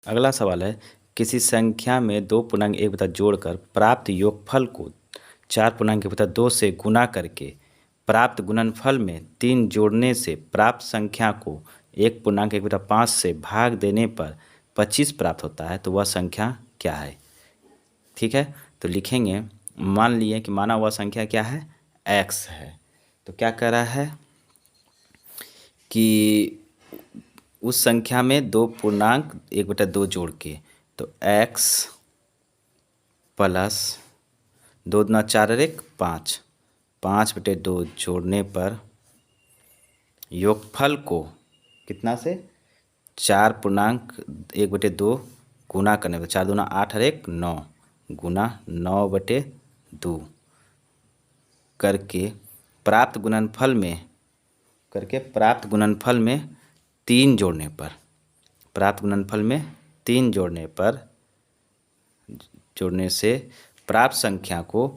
अगला सवाल है, किसी संख्या में 2.1 जोड़कर प्राप्त योगफल को 4.1 से गुना करके प्राप्त गुणनफल में 3 जोड़ने से प्राप्त संख्या को 1.1/5 से भाग देने पर 25 प्राप्त होता है, तो वह संख्या क्या है। ठीक है, तो लिखेंगे, मान लिए कि माना हुआ संख्या क्या है, x है। तो क्या कह रहा है कि उस संख्या में 2.1/2 जोड़ के, तो x प्लस 2 दूना 4 और 1 5, 5/2 जोड़ने पर योगफल को कितना से 4.1/2 गुना करने पर 4 दूना 8 और 1 9 गुना 9/2 करके प्राप्त गुणनफल में 3 जोड़ने पर, प्राप्त गुणनफल में 3 जोड़ने से प्राप्त संख्या को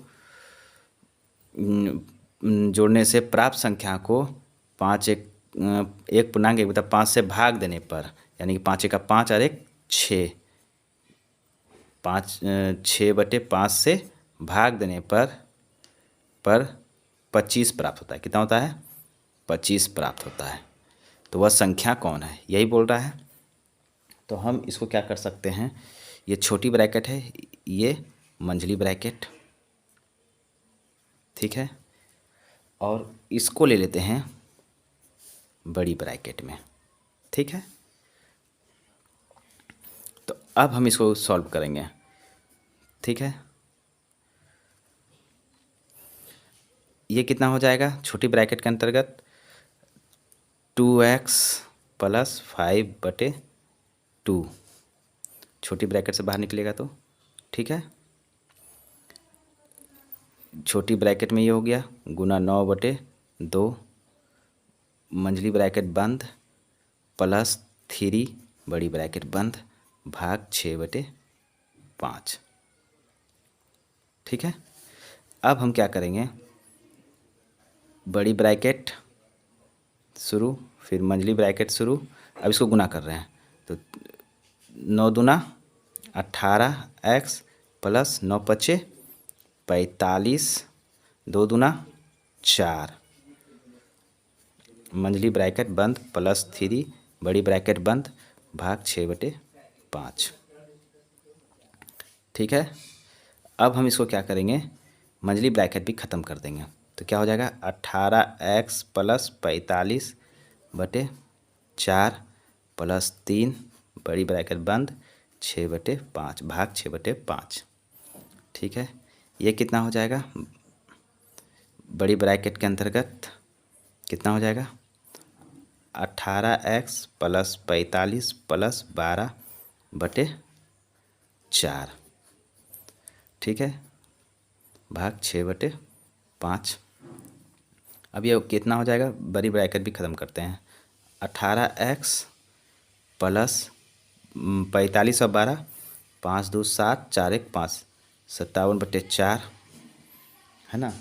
1.1/5 से भाग देने पर, यानी कि 5 का 5 और 1 6, 6/5 से भाग देने पर 25 प्राप्त होता है। कितना होता है, 25 प्राप्त होता है। तो वह संख्या कौन है, यही बोल रहा है। तो हम इसको क्या कर सकते हैं, ये छोटी ब्रैकेट है, ये मंझली ब्रैकेट, ठीक है, और इसको ले लेते हैं बड़ी ब्रैकेट में। ठीक है, तो अब हम इसको सॉल्व करेंगे। ठीक है, ये कितना हो जाएगा छोटी ब्रैकेट के अंतर्गत, 2x प्लस 5/2, छोटी ब्रैकेट से बाहर निकलेगा तो। ठीक है, छोटी ब्रैकेट में ये हो गया गुना 9/2, मंझली ब्रैकेट बंद, प्लस 3 बड़ी ब्रैकेट बंद, भाग 6/5। ठीक है, अब हम क्या करेंगे, बड़ी ब्रैकेट शुरू, फिर मंझली ब्रैकेट शुरू, अब इसको गुना कर रहे हैं, तो 9 दूना 18x प्लस 9×5 45, 2 दूना 4, मंझली ब्रैकेट बंद, प्लस 3 बड़ी ब्रैकेट बंद, भाग 6/5। ठीक है, अब हम इसको क्या करेंगे, मंझली ब्रैकेट भी ख़त्म कर देंगे, तो क्या हो जाएगा 18x प्लस 45/4 प्लस 3 बड़ी ब्रैकेट बंद 6/5 भाग 6/5। ठीक है, ये कितना हो जाएगा, बड़ी ब्रैकेट के अंतर्गत कितना हो जाएगा, 18x प्लस 45 प्लस 12/4, ठीक है, भाग 6/5। अब ये कितना हो जाएगा, बड़ी ब्रैकेट भी ख़त्म करते हैं, 18x प्लस 45 और 12, 5 2 7, 4 1 5, 57/4 है ना,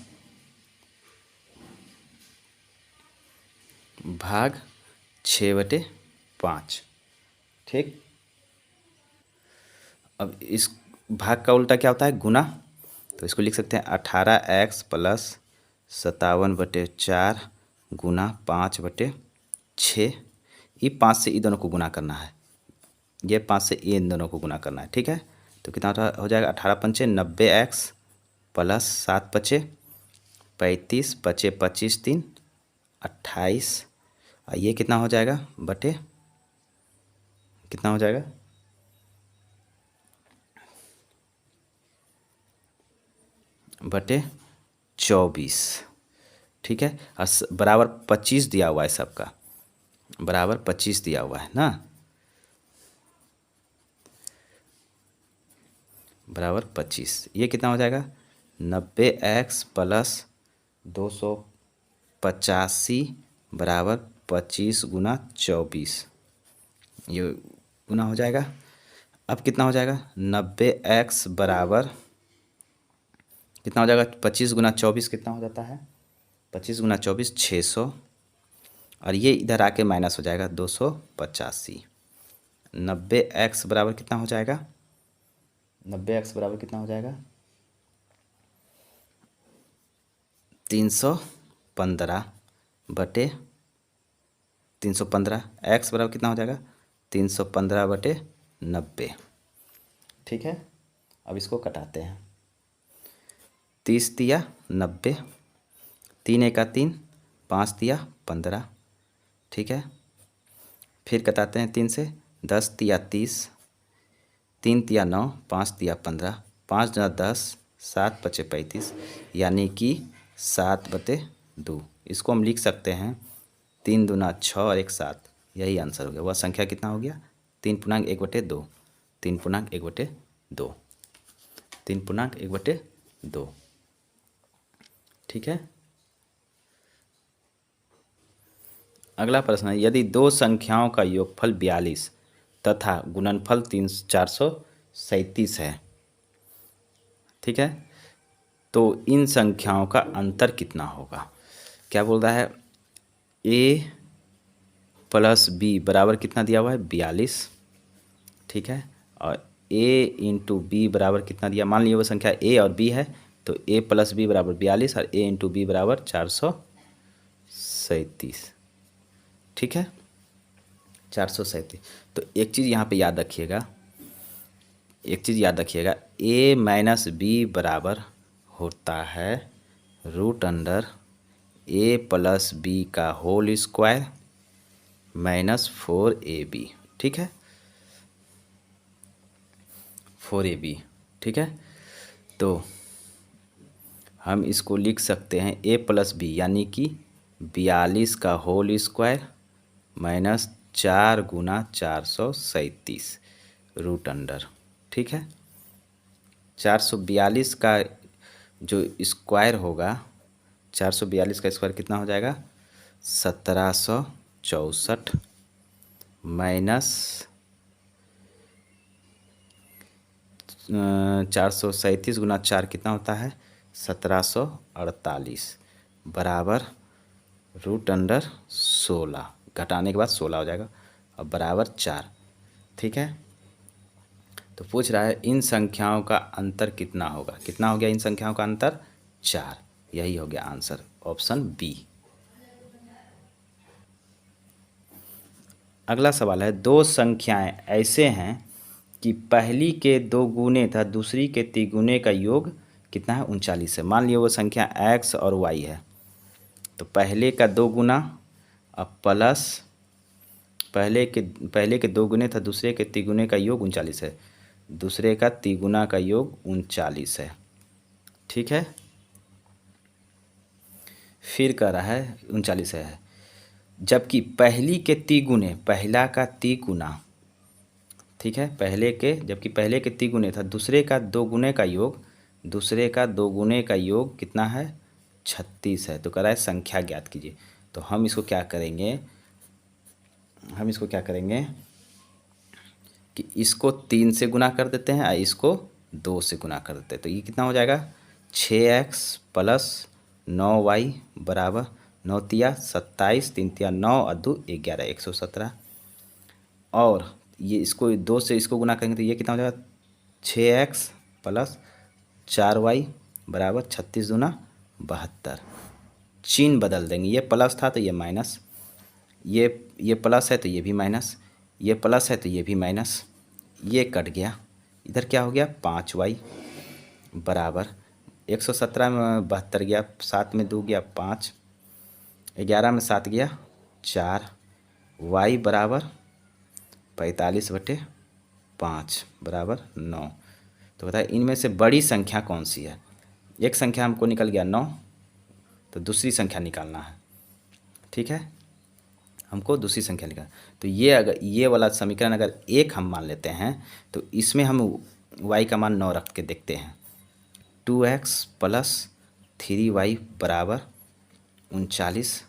भाग 6/5। ठीक, अब इस भाग का उल्टा क्या होता है, गुना, तो इसको लिख सकते हैं 18x प्लस 57/4 गुना 5/6, ये 5 से ये दोनों को गुना करना है, ये 5 से ये इन दोनों को गुना करना है। ठीक है, तो कितना हो जाएगा, 18×5 90x प्लस 7×5 35, 5 25 3 28, और ये कितना हो जाएगा बटे, कितना हो जाएगा, बटे 24। ठीक है, और बराबर 25 दिया हुआ है, सबका बराबर 25 दिया हुआ है ना, बराबर 25, ये कितना हो जाएगा 90x प्लस 285 बराबर 25 गुना 24, ये गुना हो जाएगा। अब कितना हो जाएगा, 90x बराबर कितना हो जाएगा, 25 गुना 24 कितना हो जाता है, 25 गुना 24 600, और ये इधर आके माइनस हो जाएगा 285। 90x बराबर कितना हो जाएगा? 90x बराबर कितना हो जाएगा? 315 बटे 315। x बराबर कितना हो जाएगा? 315 बटे 90। ठीक है, अब इसको कटाते हैं। 30 तिया 90, 3 एका 3, 5 तिया 15। ठीक है, फिर कटाते हैं 3 से। 10 तिया 30, 3 तिया 9, 5 तिया 15, 5 दूना 10, 7 पचे 35, यानी कि 7/2। इसको हम लिख सकते हैं 3 दूना 6 और 1 7। यही आंसर हो गया। वह संख्या कितना हो गया? 3.1/2। 3.1/2। 3.1/2। ठीक है, अगला प्रश्न है, यदि दो संख्याओं का योगफल 42 तथा गुणनफल 437 है, ठीक है, तो इन संख्याओं का अंतर कितना होगा? क्या बोल रहा है? a प्लस बी बराबर कितना दिया हुआ है? 42। ठीक है, और a इंटू बी बराबर कितना दिया? मान लीजिए वो संख्या a और b है, तो a प्लस बी बराबर 42 और a इंटू बी बराबर 437। ठीक है, 437। तो एक चीज़ यहाँ पे याद रखिएगा, a माइनस बी बराबर होता है √अंडर a प्लस बी का होल स्क्वायर माइनस 4ab। ठीक है, 4ab। ठीक है, तो हम इसको लिख सकते हैं a प्लस बी यानी कि 42 का होल स्क्वायर माइनस 4 गुना 437 √अंडर। ठीक है, 442 का जो स्क्वायर होगा, 442 का स्क्वायर कितना हो जाएगा? 1764 माइनस 437 गुना 4 कितना होता है? 1748 बराबर √अंडर 16, घटाने के बाद 16 हो जाएगा और बराबर 4। ठीक है, तो पूछ रहा है इन संख्याओं का अंतर कितना होगा? कितना हो गया इन संख्याओं का अंतर? 4। यही हो गया आंसर, ऑप्शन बी। अगला सवाल है, दो संख्याएं ऐसे हैं कि पहली के 2 गुने तथा दूसरी के तिगुने का योग कितना है? 39 है। मान लिया वो संख्या x और y है, तो पहले का 2 गुना अब प्लस पहले के 2 गुने तथा दूसरे के तिगुने का योग 39 है, दूसरे का तिगुना का योग 39 है। ठीक है, फिर कह रहा है 39 है, जबकि पहली के तिगुने, पहला का तिगुना, ठीक है, जबकि पहले के तिगुने था दूसरे का 2 गुने का योग, दूसरे का 2 गुने का योग कितना है? 36 है। तो कह रहा है संख्या ज्ञात कीजिए। तो हम इसको क्या करेंगे कि इसको 3 से गुना कर देते हैं और इसको 2 से गुना कर देते हैं। तो ये कितना हो जाएगा? 6x प्लस 9y बराबर 9 तिया 27, 3 तिया 9 और 2 11, 117। और ये इसको 2 से इसको गुना करेंगे तो ये कितना हो जाएगा? 6x प्लस 4y बराबर 36 दूना 72। चिन्ह बदल देंगे, ये प्लस था तो ये माइनस, ये प्लस है तो ये भी माइनस, ये प्लस है तो ये भी माइनस, ये कट गया, इधर क्या हो गया? 5y बराबर 117 में 72 गया, 7 में 2 गया 5, 11 में 7 गया 4, y बराबर 45/5 बराबर 9। तो बताइए इनमें से बड़ी संख्या कौन सी है? एक संख्या हमको निकल गया 9, तो दूसरी संख्या निकालना है। ठीक है, हमको दूसरी संख्या निकालना। तो ये अगर ये वाला समीकरण अगर 1 हम मान लेते हैं तो इसमें हम y का मान 9 रख के देखते हैं। 2x प्लस 3y बराबर 39,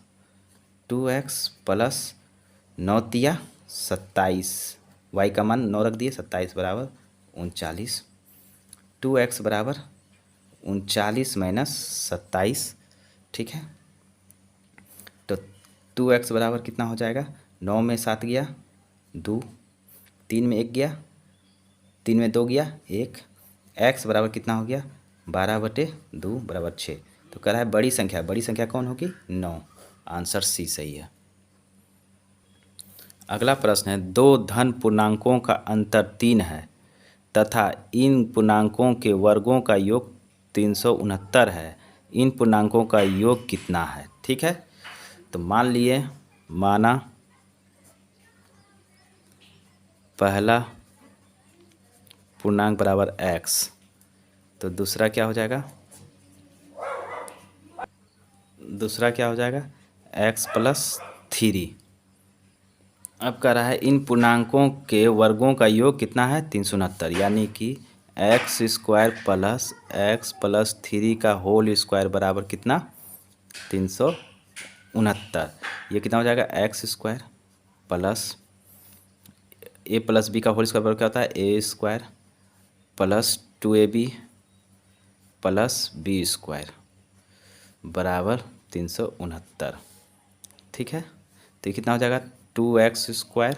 2x प्लस 9 तिया 27, y का मान 9 रख दिए, 27 बराबर 39, 2x बराबर 39 माइनस 27। ठीक है, तो 2x बराबर कितना हो जाएगा? 9 में 7 गया 2, 3 में 1 गया, 3 में 2 गया 1, x बराबर कितना हो गया 12/2 बराबर 6। तो कह रहा है बड़ी संख्या कौन होगी 9। आंसर सी सही है। अगला प्रश्न है, दो धन पूर्णांकों का अंतर 3 है तथा इन पूर्णांकों के वर्गों का योग 369 है। इन पूर्णांकों का योग कितना है? ठीक है, तो माना पहला पूर्णांक बराबर x, तो दूसरा क्या हो जाएगा x + 3। अब कह रहा है इन पूर्णांकों के वर्गों का योग कितना है 369, यानी कि x² + x + 3 का होल स्क्वायर बराबर कितना 369। ये कितना हो जाएगा x² प्लस a + b का होल स्क्वायर बराबर क्या होता है a² + 2ab + b² बराबर 369। ठीक है, तो ये कितना हो जाएगा 2x²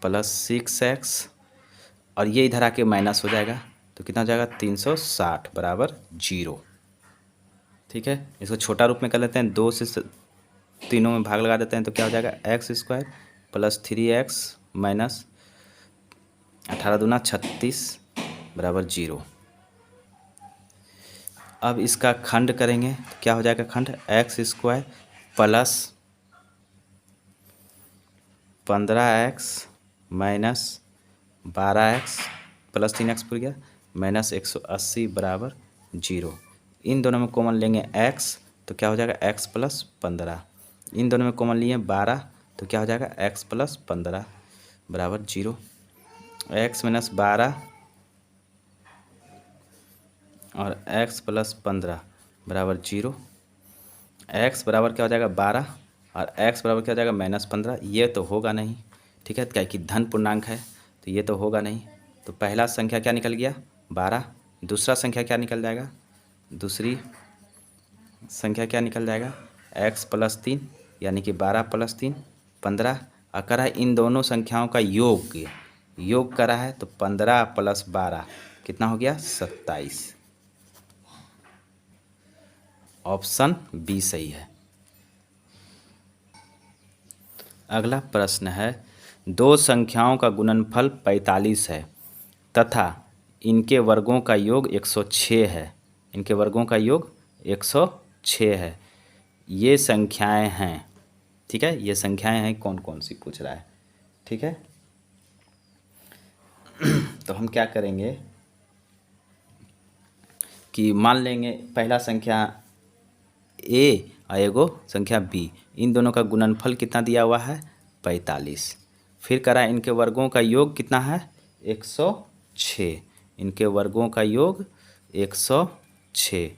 + 6x, और ये इधर आके माइनस हो जाएगा, तो कितना हो जाएगा 360 बराबर 0। ठीक है, इसको छोटा रूप में कर लेते हैं, 2 से तीनों में भाग लगा देते हैं, तो क्या हो जाएगा x² + 3x - 18 दूना 36 बराबर 0। अब इसका खंड करेंगे तो क्या हो जाएगा खंड x² + 15x - 12x + 3x पूर गया -180 बराबर 0। इन दोनों में कॉमन लेंगे x, तो क्या हो जाएगा x + 15। इन दोनों में कॉमन लिए 12, तो क्या हो जाएगा x + 15 बराबर 0। x - 12 और x + 15 बराबर 0। x बराबर क्या हो जाएगा 12 और x बराबर क्या हो जाएगा -15। ये तो होगा नहीं, ठीक है, क्या कि धन पूर्णांक है, तो ये तो होगा नहीं। तो पहला संख्या क्या निकल गया 12, दूसरा संख्या क्या निकल जाएगा, दूसरी संख्या क्या निकल जाएगा x + 3, यानी कि 12 + 3 15। और करा है इन दोनों संख्याओं का योग करा है, तो 15 + 12 कितना हो गया 27। ऑप्शन बी सही है। अगला प्रश्न है, दो संख्याओं का गुणनफल 45 है तथा इनके वर्गों का योग 106 है। इनके वर्गों का योग 106 है। ये संख्याएं हैं, ठीक है, ये संख्याएं हैं कौन कौन सी पूछ रहा है। ठीक है, तो हम क्या करेंगे कि मान लेंगे पहला संख्या a और एगो संख्या b, इन दोनों का गुणनफल कितना दिया हुआ है 45। फिर करा इनके वर्गों का योग कितना है 106। इनके वर्गों का योग 106।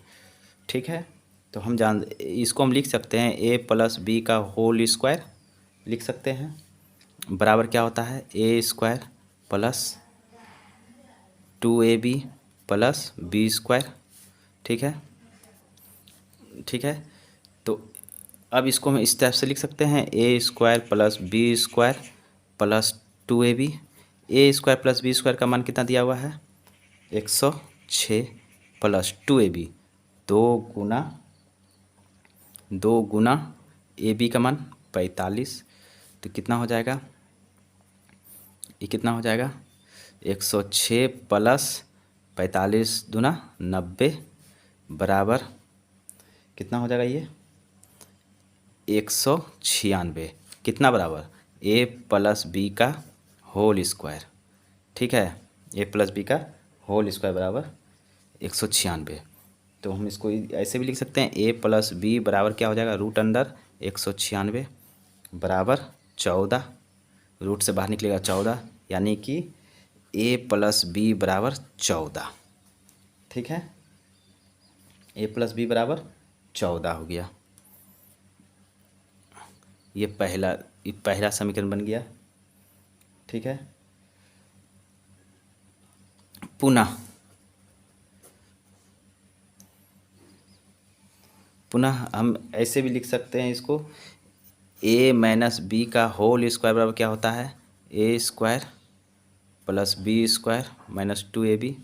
ठीक है, तो इसको हम लिख सकते हैं a + b का होल स्क्वायर लिख सकते हैं, बराबर क्या होता है a² + 2ab + b²। ठीक है, तो अब इसको हम इस टाइप से लिख सकते हैं a² + b² + 2ab। a² + b² का मान कितना दिया हुआ है 106 + 2ab, 2 गुना ab का मान 45। तो कितना हो जाएगा, ये कितना हो जाएगा 106 + 45 दूना 90 बराबर कितना हो जाएगा ये 196। कितना बराबर a + b का होल स्क्वायर। ठीक है, a + b का होल स्क्वायर बराबर 196। तो हम इसको ऐसे भी लिख सकते हैं a + b बराबर क्या हो जाएगा √196 बराबर 14। रूट से बाहर निकलेगा 14, यानी कि a + b बराबर 14। ठीक है, a + b बराबर 14 हो गया। ये पहला समीकरण बन गया। ठीक है, पुनः हम ऐसे भी लिख सकते हैं इसको a - b का होल स्क्वायर बराबर क्या होता है a² plus B square minus 2ab,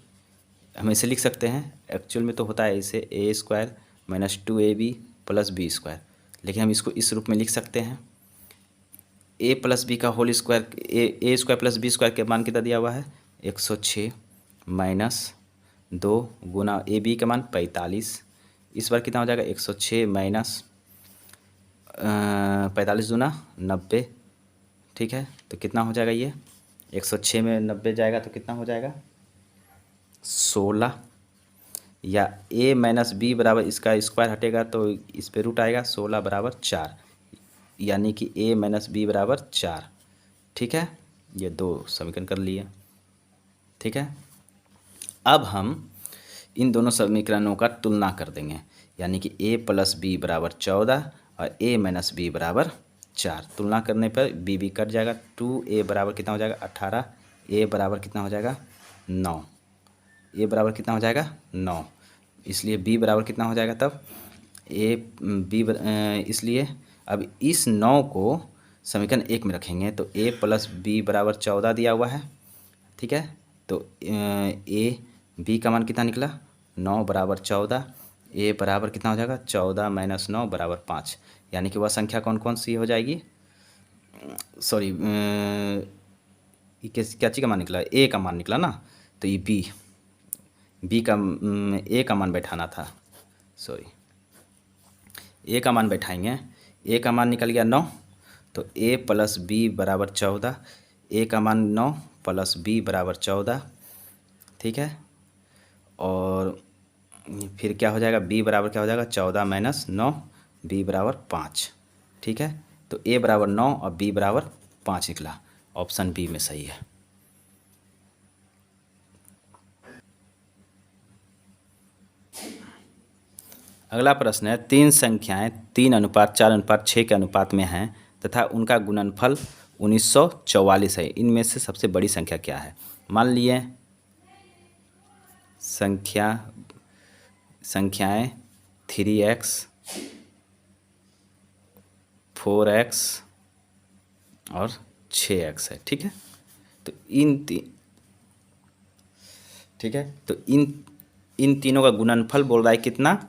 हम इसे लिख सकते हैं। एक्चुअल में तो होता है इसे A square minus 2ab plus B square, लेकिन हम इसको इस रूप में लिख सकते हैं। ए प्लस बी का whole square, A square plus B square के मान कितना दिया हुआ है 106 माइनस 2 गुना ए बी का मान 45। इस बार कितना हो जाएगा 106 माइनस 45 दूना 90, ठीक है। तो कितना हो जाएगा ये 106 में 90 जाएगा तो कितना हो जाएगा 16, या a माइनस बी बराबर इसका स्क्वायर हटेगा तो इस पे रूट आएगा 16 बराबर 4, यानी कि a माइनस बी बराबर 4, ठीक है। ये दो समीकरण कर लिए, ठीक है। अब हम इन दोनों समीकरणों का तुलना कर देंगे, यानी कि a प्लस बी बराबर 14 और a माइनस बी बराबर 4। तुलना करने पर b कट जाएगा, 2a बराबर कितना हो जाएगा 18, a बराबर कितना हो जाएगा 9, a बराबर कितना हो जाएगा 9, इसलिए b बराबर कितना हो जाएगा तब इसलिए अब इस 9 को समीकरण 1 में रखेंगे तो a प्लस बी बराबर 14 दिया हुआ है, ठीक है। तो a b का मान कितना निकला 9 बराबर 14, a बराबर कितना हो जाएगा 14 माइनस 9 बराबर 5, यानी कि वह संख्या कौन कौन सी हो जाएगी, सॉरी क्या चीज़ का मान निकला a का मान निकला ना, तो ये b का a का मान बैठाना था, सॉरी a का मान बैठाएंगे। a का मान निकल गया 9, तो a प्लस बी बराबर 14, a का मान 9 प्लस b बराबर 14, ठीक है। और फिर क्या हो जाएगा b बराबर क्या हो जाएगा 14 माइनस 9, b बराबर 5, ठीक है। तो a बराबर 9 और b बराबर 5 निकला, ऑप्शन बी में सही है। अगला प्रश्न है, तीन संख्याएं 3:4:6 के अनुपात में हैं तथा उनका गुणनफल 1944 है, इनमें से सबसे बड़ी संख्या क्या है। मान लिए संख्याएं 3x 4x और 6x है, ठीक है। तो इन तीनों का गुणनफल बोल रहा है कितना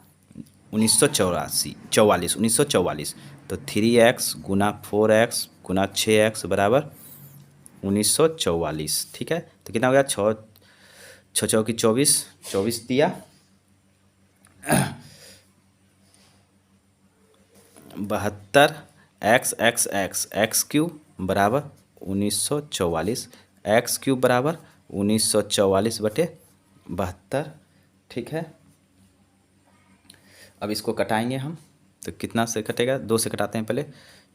1944। तो 3x गुना 4x गुना 6x बराबर 1944, ठीक है। तो कितना हो गया 6 चौकी 24 दिया 72 x क्यूब बराबर 1944, एक्स क्यूब बराबर 1944 बटे 72, ठीक है। अब इसको कटाएंगे हम, तो कितना से कटेगा 2 से कटाते हैं पहले,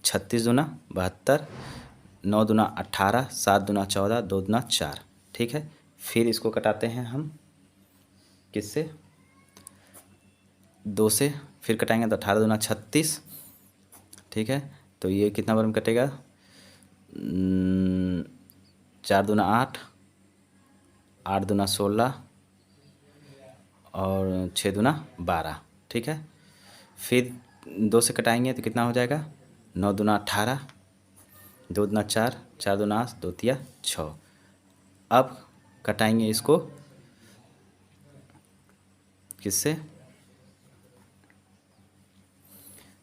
36 दूना 72, 9 दूना 18, 7 दूना 14, 2 दूना 4, ठीक है। फिर इसको कटाते हैं हम किससे 2 से, फिर कटाएंगे तो 18 दूना 36, ठीक है। तो ये कितना बार में कटेगा 4 दूना 8, 8 दूना 16 और 6 दूना 12, ठीक है। फिर 2 से कटाएंगे तो कितना हो जाएगा 9 दूना 18, 2 दूना 4, 4 दूना 8, 2 तिया 6। अब कटाएंगे इसको किससे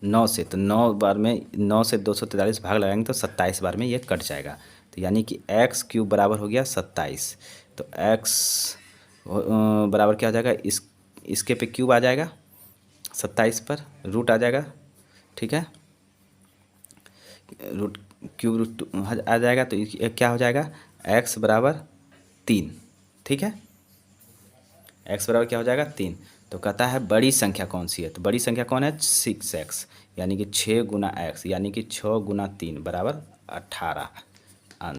9 से, तो 9 बार में 9 से 243 भाग लगाएंगे तो 27 बार में ये कट जाएगा। तो यानी कि एक्स क्यूब बराबर हो गया 27, तो एक्स बराबर क्या हो जाएगा इसके पे क्यूब आ जाएगा 27 पर रूट आ जाएगा, ठीक है। रूट क्यूब रूट आ जाएगा तो क्या हो जाएगा एक्स बराबर 3, ठीक है। एक्स बराबर क्या हो जाएगा 3। तो कहता है बड़ी संख्या कौन सी है, तो बड़ी संख्या कौन है 6x, यानी कि 6 गुना x, यानी कि 6 गुना 3 बराबर 18,